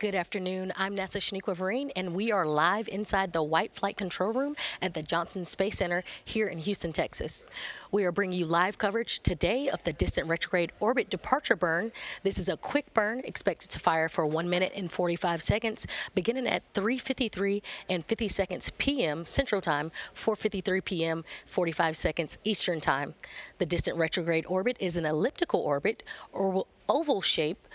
Good afternoon. I'm NASA Shaniqua Vereen, and we are live inside the White Flight Control Room at the Johnson Space Center here in Houston, Texas. We are bringing you live coverage today of the Distant Retrograde Orbit Departure Burn. This is a quick burn expected to fire for 1 minute and 45 seconds, beginning at 3:53 and 50 seconds p.m. Central Time, 4:53 p.m. 45 seconds Eastern Time. The Distant Retrograde Orbit is an elliptical orbit or oval shape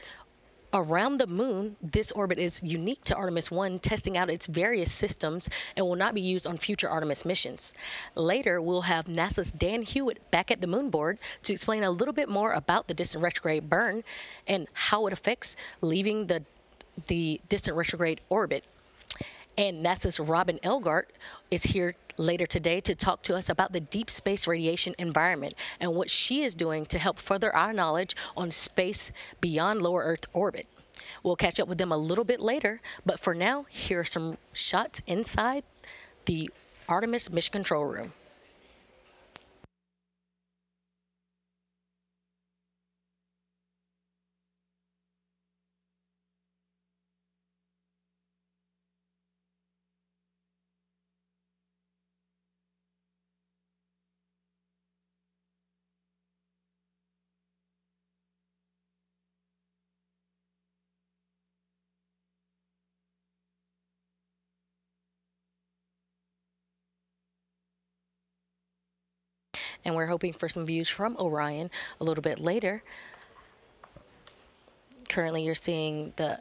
around the moon. This orbit is unique to Artemis 1, testing out its various systems and will not be used on future Artemis missions. Later, we'll have NASA's Dan Hewitt back at the moon board to explain a little bit more about the distant retrograde burn and how it affects leaving the distant retrograde orbit. And NASA's Robin Elgart is here later today to talk to us about the deep space radiation environment and what she is doing to help further our knowledge on space beyond lower Earth orbit. We'll catch up with them a little bit later, but for now, here are some shots inside the Artemis Mission Control Room. And we're hoping for some views from Orion a little bit later. Currently, you're seeing the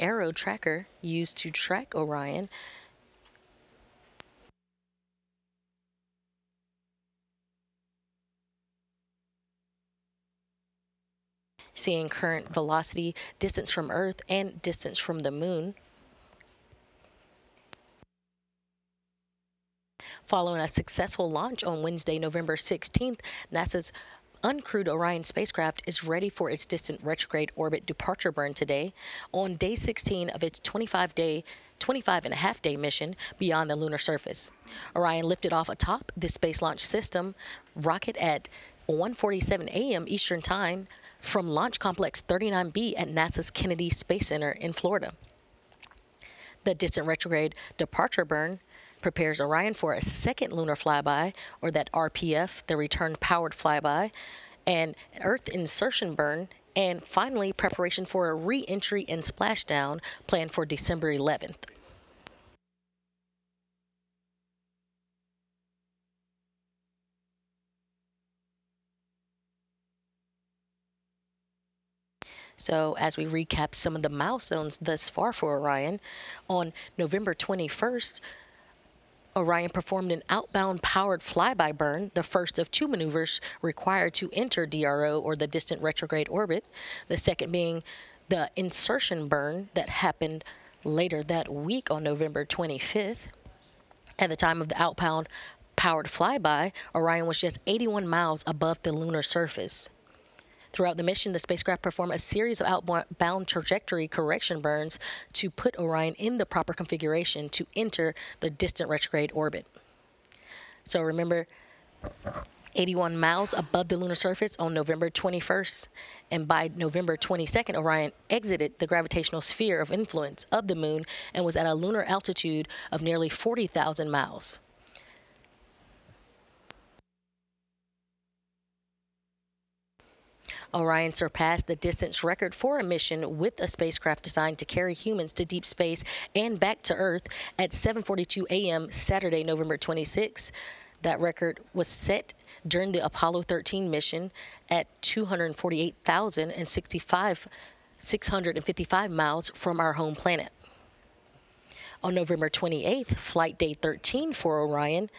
arrow tracker used to track Orion. Seeing current velocity, distance from Earth, and distance from the moon. Following a successful launch on Wednesday, November 16th, NASA's uncrewed Orion spacecraft is ready for its distant retrograde orbit departure burn today on day 16 of its 25 and a half day mission beyond the lunar surface. Orion lifted off atop the Space Launch System rocket at 1:47 a.m. Eastern Time from Launch Complex 39B at NASA's Kennedy Space Center in Florida. The distant retrograde departure burn prepares Orion for a second lunar flyby, or that RPF, the return powered flyby, and Earth insertion burn, and finally preparation for a re-entry and splashdown planned for December 11th. So, as we recap some of the milestones thus far for Orion, on November 21st, Orion performed an outbound powered flyby burn, the first of two maneuvers required to enter DRO, or the distant retrograde orbit, the second being the insertion burn that happened later that week on November 25th. At the time of the outbound powered flyby, Orion was just 81 miles above the lunar surface. Throughout the mission, the spacecraft performed a series of outbound trajectory correction burns to put Orion in the proper configuration to enter the distant retrograde orbit. So remember, 81 miles above the lunar surface on November 21st, and by November 22nd, Orion exited the gravitational sphere of influence of the moon and was at a lunar altitude of nearly 40,000 miles. Orion surpassed the distance record for a mission with a spacecraft designed to carry humans to deep space and back to Earth at 7:42 a.m. Saturday, November 26. That record was set during the Apollo 13 mission at 655 miles from our home planet. On November 28th, flight day 13 for Orion,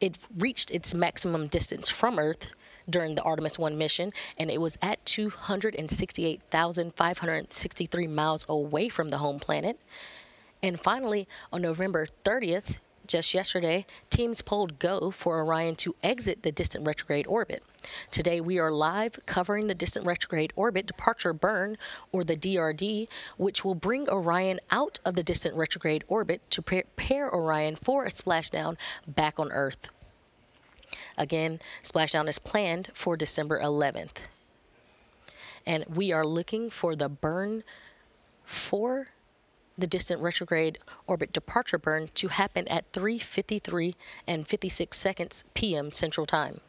it reached its maximum distance from Earth during the Artemis 1 mission, and it was at 268,563 miles away from the home planet. And finally, on November 30th, just yesterday, teams polled go for Orion to exit the distant retrograde orbit. Today, we are live covering the distant retrograde orbit departure burn, or the DRD, which will bring Orion out of the distant retrograde orbit to prepare Orion for a splashdown back on Earth. Again, splashdown is planned for December 11th. and we are looking for the burn for the distant retrograde orbit departure burn to happen at 3:53 and 56 seconds p.m. Central Time.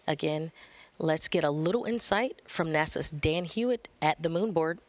Again, let's get a little insight from NASA's Dan Hewitt at the moon board.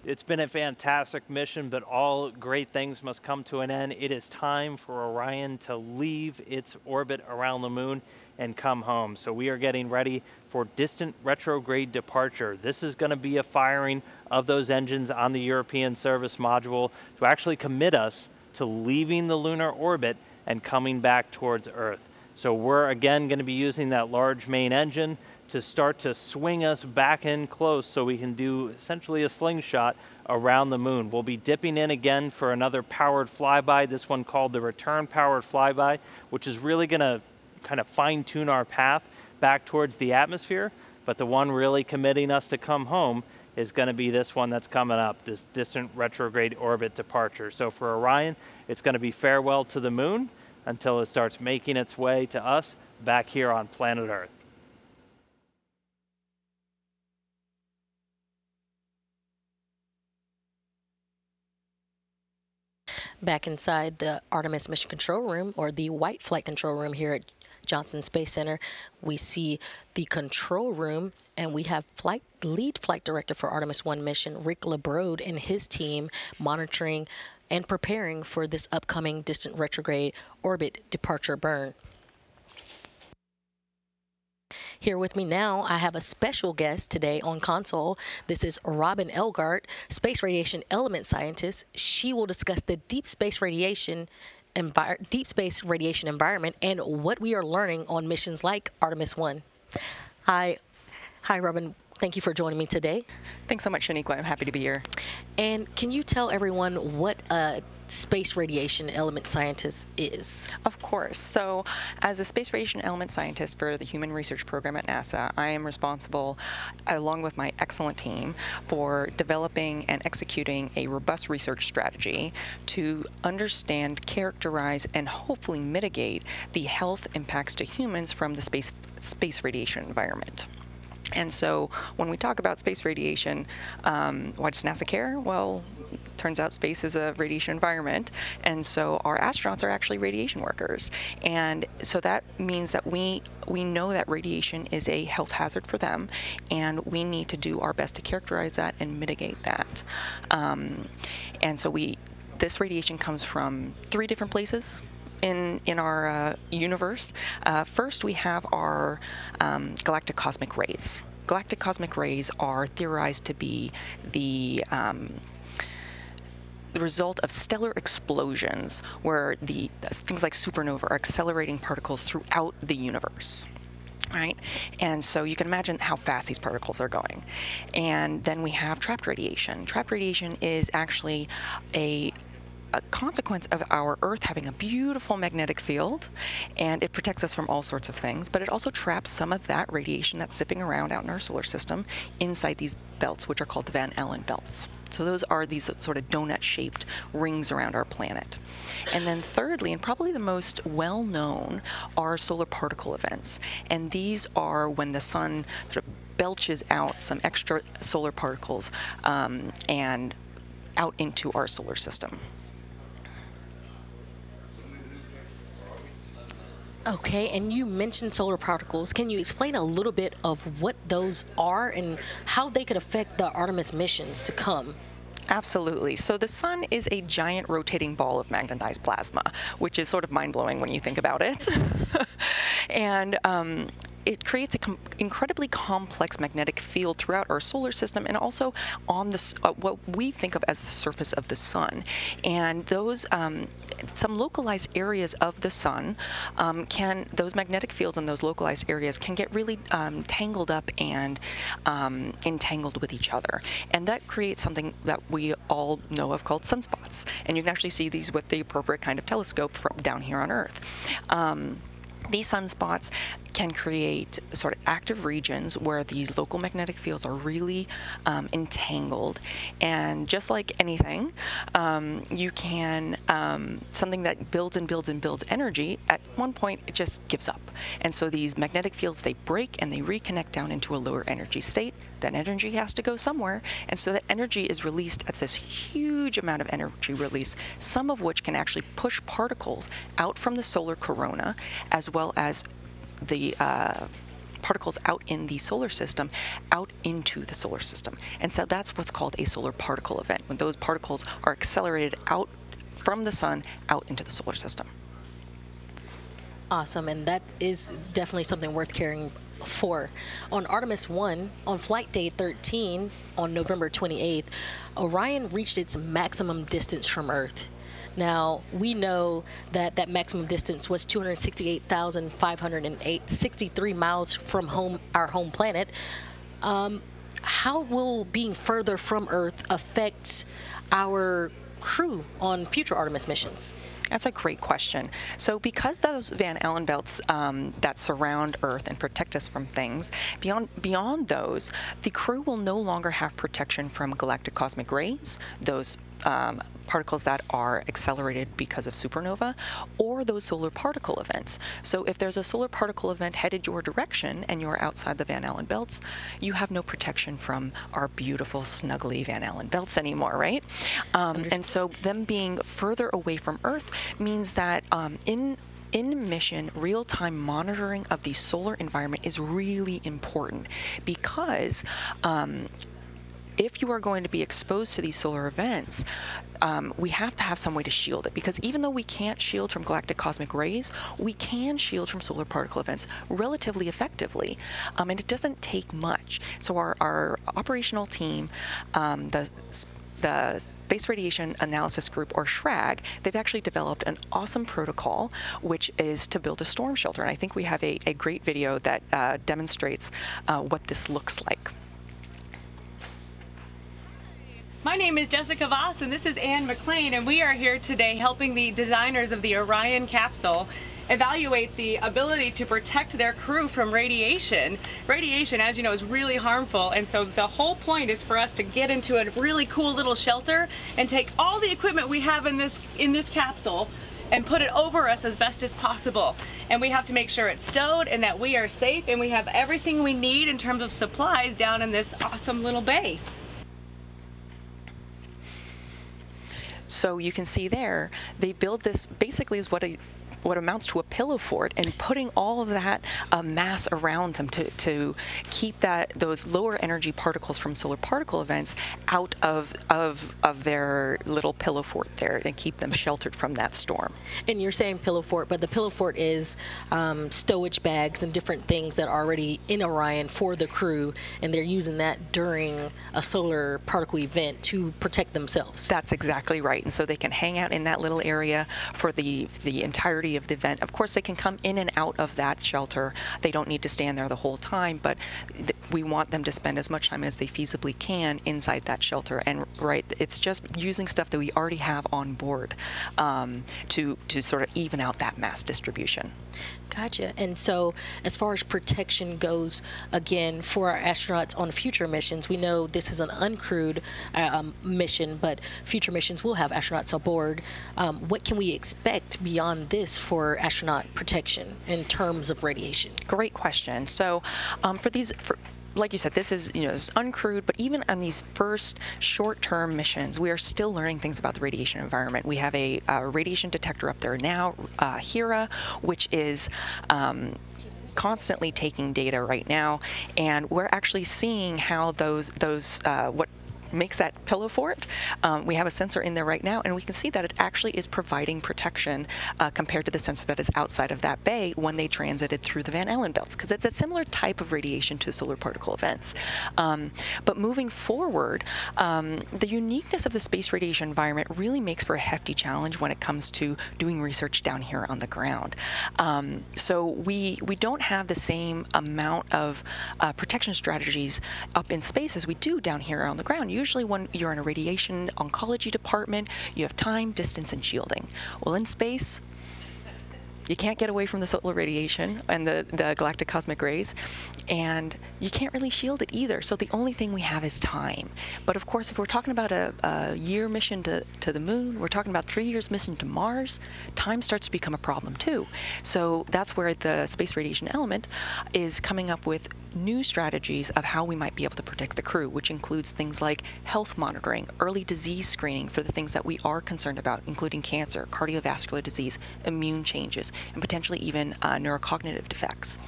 It's been a fantastic mission, but all great things must come to an end. It is time for Orion to leave its orbit around the moon and come home. So we are getting ready for distant retrograde departure. This is going to be a firing of those engines on the European service module to actually commit us to leaving the lunar orbit and coming back towards Earth. So we're again going to be using that large main engine to start to swing us back in close so we can do essentially a slingshot around the moon. We'll be dipping in again for another powered flyby, this one called the return powered flyby, which is really going to kind of fine tune our path back towards the atmosphere. But the one really committing us to come home is going to be this one that's coming up, this distant retrograde orbit departure. So for Orion, it's going to be farewell to the moon until it starts making its way to us back here on planet Earth. Back inside the Artemis Mission Control Room, or the White Flight Control Room here at Johnson Space Center, we see the control room, and we have lead flight director for Artemis 1 mission, Rick LeBrode, and his team monitoring and preparing for this upcoming distant retrograde orbit departure burn. Here with me now, I have a special guest today on console. This is Robin Elgart, space radiation element scientist. She will discuss the deep space radiation environment and what we are learning on missions like Artemis 1. Hi, Robin. Thank you for joining me today. Thanks so much, Shaniqua. I'm happy to be here. And can you tell everyone what a space radiation element scientist is? Of course. So as a space radiation element scientist for the Human Research Program at NASA, I am responsible, along with my excellent team, for developing and executing a robust research strategy to understand, characterize, and hopefully mitigate the health impacts to humans from the space radiation environment. And so when we talk about space radiation, why does NASA care? Well, turns out space is a radiation environment, and so our astronauts are actually radiation workers. And so that means that we know that radiation is a health hazard for them, and we need to do our best to characterize that and mitigate that. And so this radiation comes from 3 different places in our universe. First, we have our galactic cosmic rays. Galactic cosmic rays are theorized to be the result of stellar explosions, where things like supernova are accelerating particles throughout the universe. Right? And so you can imagine how fast these particles are going. And then we have trapped radiation. Trapped radiation is actually a consequence of our Earth having a beautiful magnetic field, and it protects us from all sorts of things, but it also traps some of that radiation that's zipping around out in our solar system inside these belts, which are called the Van Allen belts. So those are these sort of donut-shaped rings around our planet. And then thirdly, and probably the most well-known, are solar particle events. And these are when the sun sort of belches out some extra solar particles and out into our solar system. Okay, and you mentioned solar particles. Can you explain a little bit of what those are and how they could affect the Artemis missions to come? Absolutely. So the sun is a giant rotating ball of magnetized plasma, which is sort of mind-blowing when you think about it. And it creates an incredibly complex magnetic field throughout our solar system, and also on what we think of as the surface of the sun. And those some localized areas of the sun those magnetic fields in those localized areas can get really tangled up and entangled with each other. And that creates something that we all know of called sunspots. And you can actually see these with the appropriate kind of telescope from down here on Earth. These sunspots can create sort of active regions where the local magnetic fields are really entangled. And just like anything, you can, something that builds and builds and builds energy, at one point it just gives up. And so these magnetic fields, they break and they reconnect down into a lower energy state. That energy has to go somewhere. And so that energy is released at this huge amount of energy release, some of which can actually push particles out from the solar corona, as well as the particles out in the solar system out into the solar system. And so that's what's called a solar particle event, when those particles are accelerated out from the sun out into the solar system. Awesome, and that is definitely something worth caring for. On Artemis 1, on flight day 13, on November 28th, Orion reached its maximum distance from Earth. Now, we know that that maximum distance was 268,563 miles from our home planet. How will being further from Earth affect our crew on future Artemis missions? That's a great question. So because those Van Allen belts that surround Earth and protect us from things, beyond those, the crew will no longer have protection from galactic cosmic rays, those particles that are accelerated because of supernova, or those solar particle events. So if there's a solar particle event headed your direction and you're outside the Van Allen belts, you have no protection from our beautiful, snuggly Van Allen belts anymore, right? And so them being further away from Earth means that in mission, real-time monitoring of the solar environment is really important, because if you are going to be exposed to these solar events, we have to have some way to shield it, because even though we can't shield from galactic cosmic rays, we can shield from solar particle events relatively effectively, and it doesn't take much. So our operational team, the Space Radiation Analysis Group, or SRAG, they've actually developed an awesome protocol, which is to build a storm shelter. And I think we have a great video that demonstrates what this looks like. My name is Jessica Voss, and this is Anne McLean, and we are here today helping the designers of the Orion capsule evaluate the ability to protect their crew from radiation. Radiation, as you know, is really harmful, and so the whole point is for us to get into a really cool little shelter and take all the equipment we have in this capsule and put it over us as best as possible. And we have to make sure it's stowed and that we are safe and we have everything we need in terms of supplies down in this awesome little bay. So you can see there, they build this basically is what amounts to a pillow fort, and putting all of that mass around them to keep those lower energy particles from solar particle events out of their little pillow fort there, and keep them sheltered from that storm. And you're saying pillow fort, but the pillow fort is stowage bags and different things that are already in Orion for the crew, and they're using that during a solar particle event to protect themselves. That's exactly right. And so they can hang out in that little area for the entirety of the event. Of course, they can come in and out of that shelter. They don't need to stand there the whole time, but we want them to spend as much time as they feasibly can inside that shelter. And right, it's just using stuff that we already have on board to sort of even out that mass distribution. Gotcha. And so as far as protection goes, again, for our astronauts on future missions, we know this is an uncrewed mission, but future missions will have astronauts aboard. What can we expect beyond this for astronaut protection in terms of radiation? Great question. So like you said, this is, it's uncrewed, but even on these first short-term missions, we are still learning things about the radiation environment. We have a radiation detector up there now, HERA, which is constantly taking data right now, and we're actually seeing how what makes that pillow fort. We have a sensor in there right now, and we can see that it actually is providing protection compared to the sensor that is outside of that bay when they transited through the Van Allen belts, because it's a similar type of radiation to solar particle events. But moving forward, the uniqueness of the space radiation environment really makes for a hefty challenge when it comes to doing research down here on the ground. So we don't have the same amount of protection strategies up in space as we do down here on the ground. Usually when you're in a radiation oncology department, you have time, distance, and shielding. Well, in space, You can't get away from the solar radiation and the galactic cosmic rays, and you can't really shield it either. So the only thing we have is time. But of course, if we're talking about a year mission to the moon, we're talking about 3 years mission to Mars, time starts to become a problem too. So that's where the space radiation element is coming up with new strategies of how we might be able to protect the crew, which includes things like health monitoring, early disease screening for the things that we are concerned about, including cancer, cardiovascular disease, immune changes, and potentially even neurocognitive defects,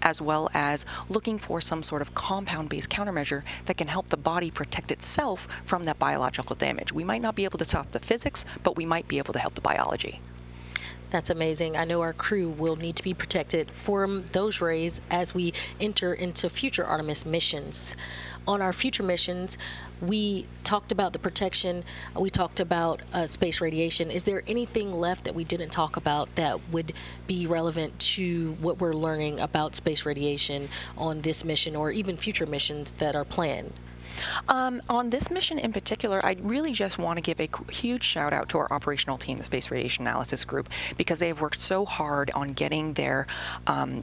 as well as looking for some sort of compound-based countermeasure that can help the body protect itself from that biological damage. We might not be able to stop the physics, but we might be able to help the biology. That's amazing. I know our crew will need to be protected from those rays as we enter into future Artemis missions. On our future missions, we talked about the protection, we talked about space radiation. Is there anything left that we didn't talk about that would be relevant to what we're learning about space radiation on this mission or even future missions that are planned? On this mission in particular, I really just want to give a huge shout out to our operational team, the Space Radiation Analysis Group, because they have worked so hard on getting their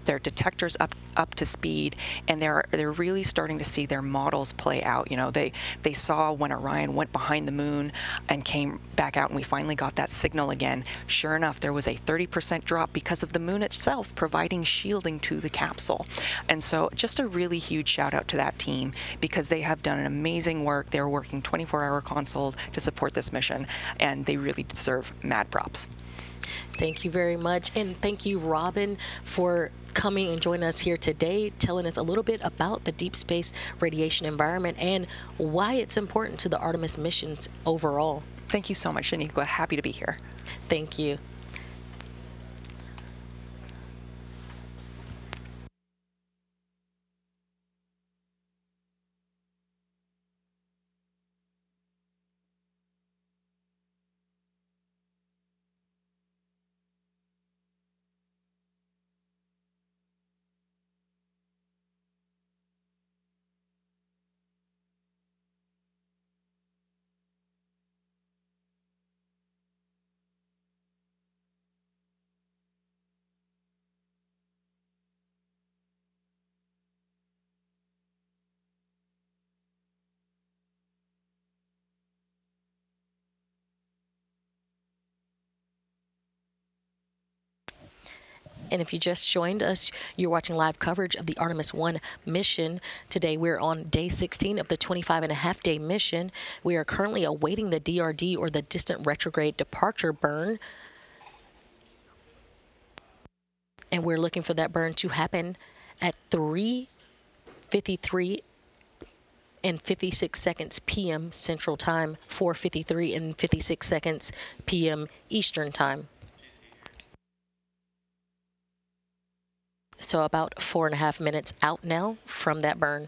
detectors up to speed, and they're really starting to see their models play out. You know, they saw when Orion went behind the moon and came back out, and we finally got that signal again. Sure enough, there was a 30% drop because of the moon itself providing shielding to the capsule. And so just a really huge shout out to that team, because they have done an amazing work. They're working 24-hour console to support this mission, and they really deserve mad props. Thank you very much. And thank you, Robin, for coming and joining us here today, telling us a little bit about the deep space radiation environment and why it's important to the Artemis missions overall. Thank you so much, Shaniqua. Happy to be here. Thank you. And if you just joined us, you're watching live coverage of the Artemis 1 mission. Today, we're on day 16 of the 25-and-a-half-day mission. We are currently awaiting the DRD, or the distant retrograde departure burn. And we're looking for that burn to happen at 3:53 and 56 seconds p.m. Central Time, 4:53 and 56 seconds p.m. Eastern Time. So about 4.5 minutes out now from that burn.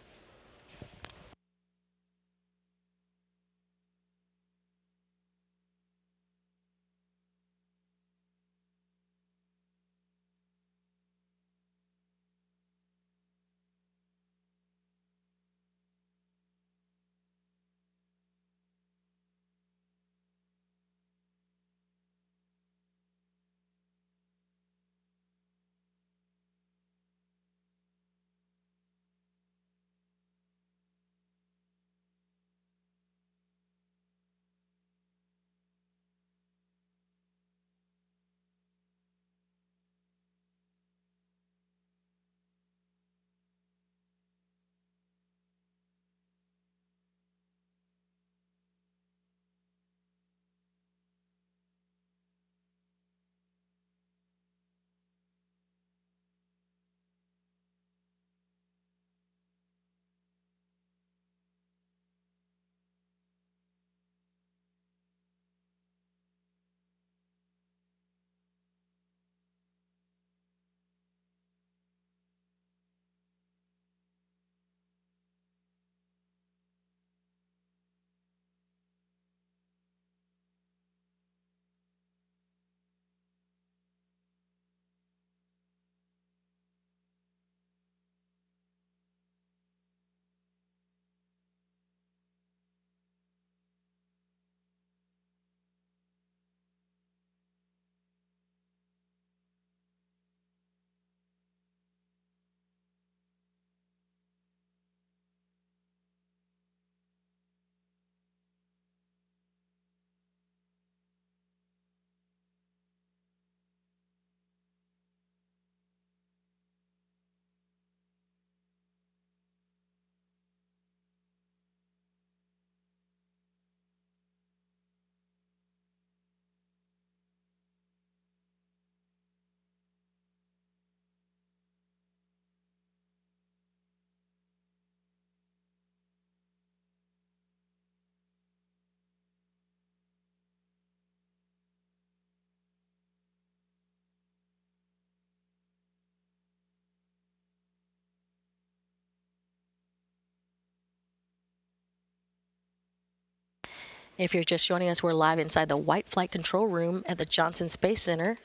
If you're just joining us, we're live inside the White Flight Control Room at the Johnson Space Center.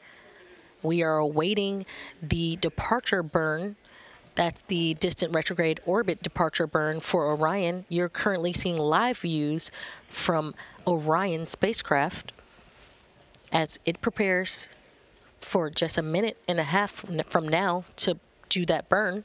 We are awaiting the departure burn. That's the distant retrograde orbit departure burn for Orion. You're currently seeing live views from Orion spacecraft as it prepares for just a minute and a half from now to do that burn.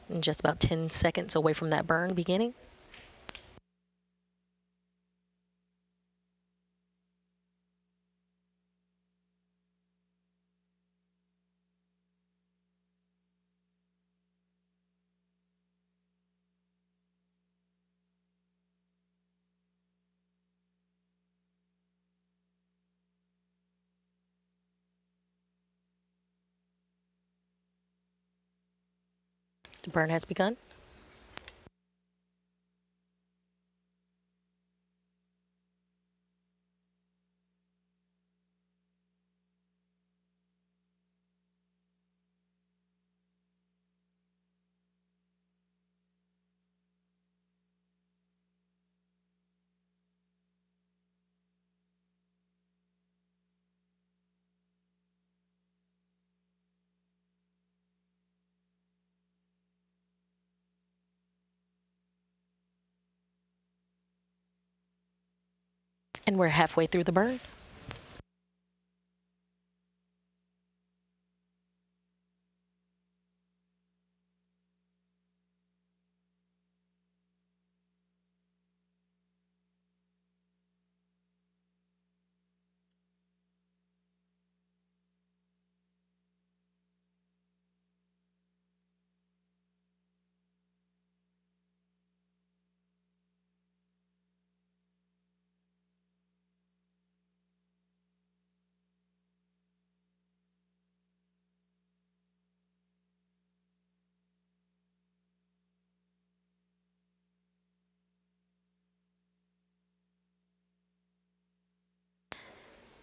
And just about 10 seconds away from that burn beginning. The burn has begun. And we're halfway through the burn.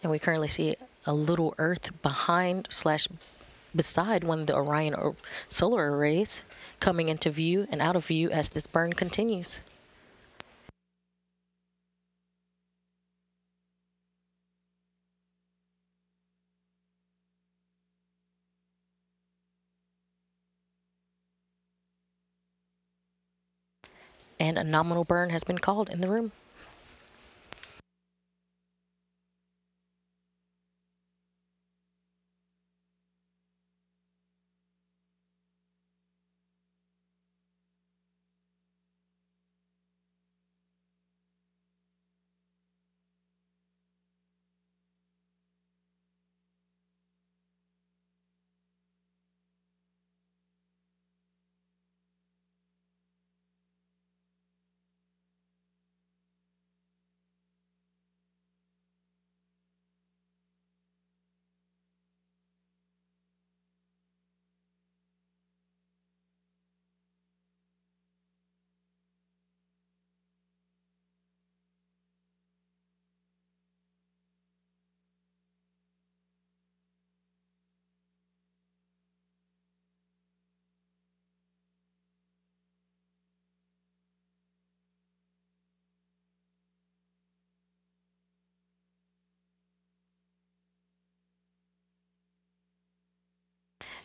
And we currently see a little Earth behind / beside one of the Orion solar arrays coming into view and out of view as this burn continues. And a nominal burn has been called in the room.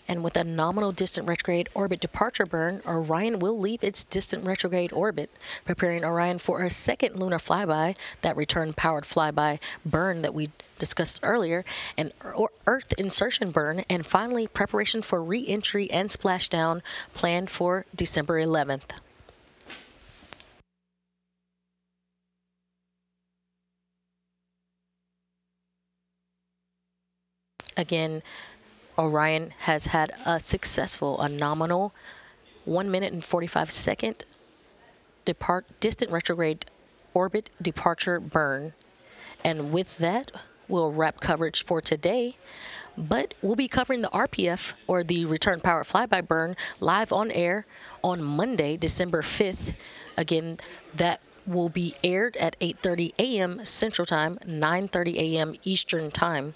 And with a nominal distant retrograde orbit departure burn, Orion will leave its distant retrograde orbit, preparing Orion for a second lunar flyby, that return-powered flyby burn that we discussed earlier, an Earth insertion burn, and finally preparation for re-entry and splashdown planned for December 11th. Again, Orion has had a nominal 1 minute and 45-second distant retrograde orbit departure burn. And with that, we'll wrap coverage for today. But we'll be covering the RPF, or the Return Power Flyby burn, live on air on Monday, December 5th. Again, that will be aired at 8:30 a.m. Central Time, 9:30 a.m. Eastern Time.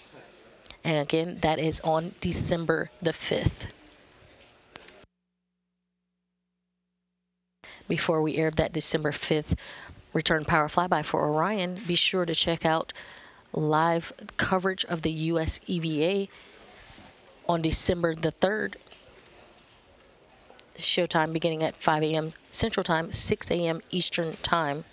And again, that is on December the 5th. Before we air that December 5th Return Power Flyby for Orion, be sure to check out live coverage of the U.S. EVA on December the 3rd. Showtime beginning at 5 a.m. Central Time, 6 a.m. Eastern Time.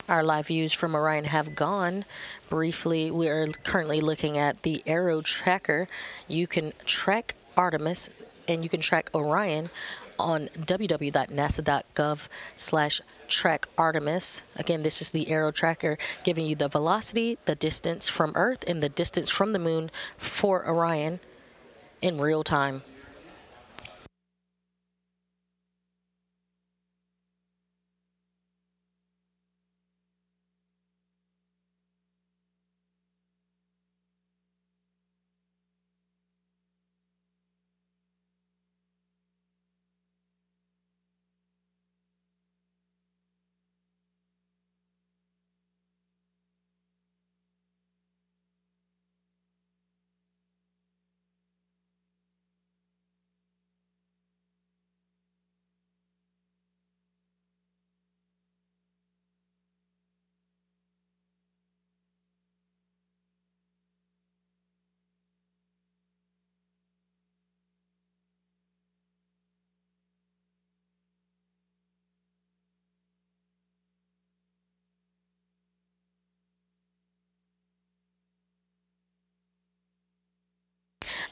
Our live views from Orion have gone. Briefly, we are currently looking at the Aero Tracker. You can track Artemis and you can track Orion on www.nasa.gov/track-Artemis. Again, this is the Aero Tracker, giving you the velocity, the distance from Earth, and the distance from the moon for Orion in real time.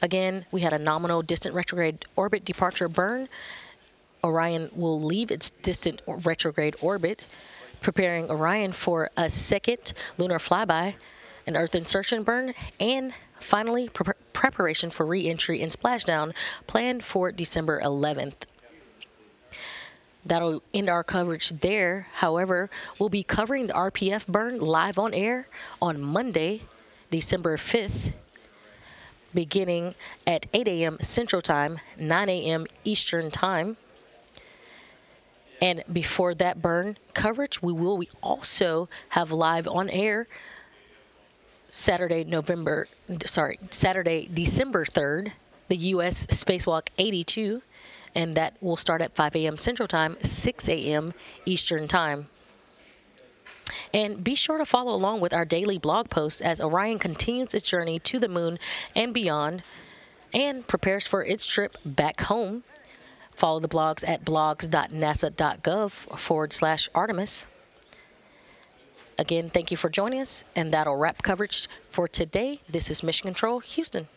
Again, we had a nominal distant retrograde orbit departure burn. Orion will leave its distant retrograde orbit, preparing Orion for a second lunar flyby, an Earth insertion burn, and finally preparation for re-entry and splashdown planned for December 11th. That'll end our coverage there. However, we'll be covering the RPF burn live on air on Monday, December 5th, beginning at 8 a.m. Central Time, 9 a.m. Eastern Time. And before that burn coverage, we also have live on air Saturday, December 3rd, the U.S. Spacewalk 82, and that will start at 5 a.m. Central Time, 6 a.m. Eastern Time. And be sure to follow along with our daily blog posts as Orion continues its journey to the moon and beyond and prepares for its trip back home. Follow the blogs at blogs.nasa.gov/Artemis. Again, thank you for joining us, and that'll wrap coverage for today. This is Mission Control, Houston.